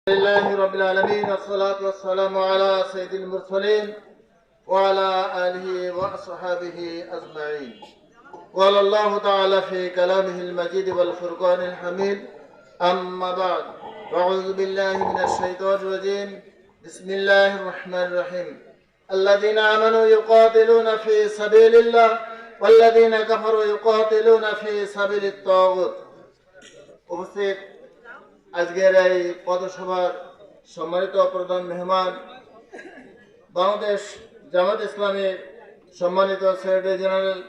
لله رب العالمين والصلاة والسلام على سيد المرسلين وعلى آله وأصحابه أجمعين. قال الله تعالى في كلامه المجيد والفرقان الحميد: أما بعد، أعوذ بالله من الشيطان الرجيم. بسم الله الرحمن الرحيم. الذين آمنوا يقاتلون في سبيل الله والذين كفروا يقاتلون في سبيل الطاغوت. উপস্থিত আজকের এই পথসভার সম্মানিত প্রধান মেহমান, বাংলাদেশ জামাত ইসলামীর সম্মানিত সেক্রেটারি জেনারেল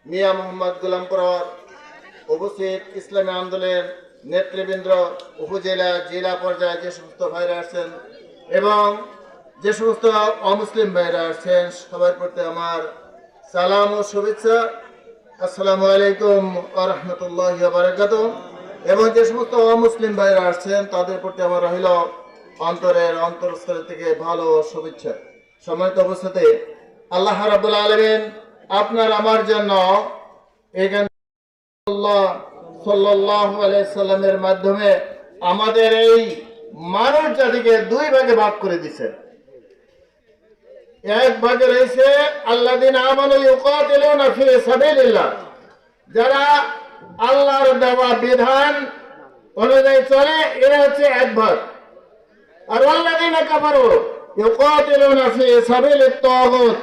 মিয়া মোহাম্মদ গোলাম পরোয়ার, উপস্থিত ইসলামী আন্দোলনের নেতৃবৃন্দ, উপজেলা জেলা পর্যায়ে যে সমস্ত ভাইরা আসছেন এবং যে সমস্ত অমুসলিম ভাইরা আসছেন, সবার প্রতি আমার সালাম ও শুভেচ্ছা। আসসালামু আলাইকুম ওয়া রাহমাতুল্লাহি ওয়া বারাকাতুহু। এবং যে সমস্ত অমুসলিম ভাইরা আসছেন তাদের প্রতি আমার রইল অন্তরের অন্তরস্থল থেকে ভালো শুভেচ্ছা। সম্মানিত উপস্থিতি, আল্লাহ রাব্বুল আলামিন আপনার আমার জন্য এখানে সাল্লাল্লাহু আলাইহি সাল্লামের মাধ্যমে আমাদের এই মানব জাতিকে দুই ভাগে ভাগ করে দিয়েছেন। এক ভাগে রয়েছে আল্লাযীনা আমানু ইউকাতিলুনা ফি সাবিলিল্লাহ, যারা আল্লাহর দেওয়া বিধান অনুযায়ী চলে, এরা হচ্ছে এক ভাগ। আর আল্লাযীনা কাফারু ইউকাতিলুনা ফি সাবিলিত তাগুত,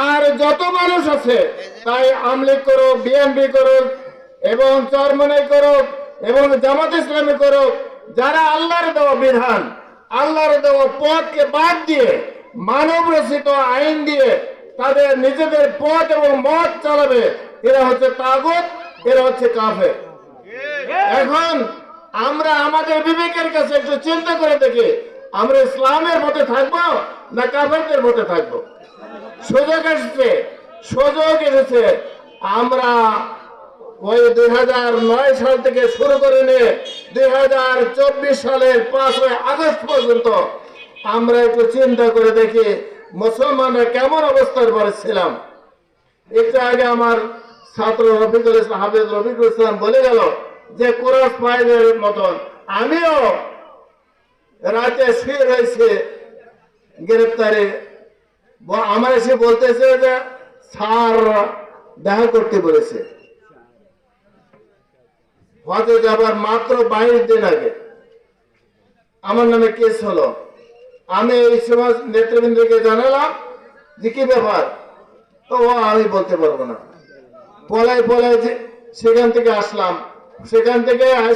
আর যত মানুষ আছে, তাই আমলিগ করুক, বিএনপি করুক এবং চরমনাই করুক এবং জামাত ইসলামী করুক, যারা আল্লাহর দেওয়া বিধান, আল্লাহর দেওয়া পথকে বাদ দিয়ে মানব রচিত আইন দিয়ে তাদের নিজেদের পথ এবং মত চালাবে, এরা হচ্ছে তাগুত, এরা হচ্ছে কাফের। এখন আমরা আমাদের বিবেকের কাছে একটু চিন্তা করে দেখি, আমরা ইসলামের মতে থাকবো না কাফেরদের মতে থাকবো? সুযোগ এসেছে। আমরা ওই 2009 সাল থেকে শুরু করে নিয়ে 2024 সালের 5 আগস্ট পর্যন্ত আমরা একটু চিন্তা করে দেখি মুসলমানরা কেমন অবস্থার পরে ছিলাম। একটু আগে আমার ছাত্র রফিকুল ইসলাম, হাফেজ রফিকুল ইসলাম বলে গেল যে কোরআন পাইলের মতন আমিও রাতে শুয়ে রয়েছে গ্রেপ্তারে। আমার এসে বলতেছে যে স্যার দেখা করতে বলেছে, হয়তো যাবার মাত্র 22 দিন আগে আমার নামে কেস হলো। আমি এই সমাজ নেতৃবৃন্দকে জানালাম যে কি ব্যাপার, তো আমি বলতে পারবো না, পলায় সেখান থেকে আসলাম। সেখান থেকে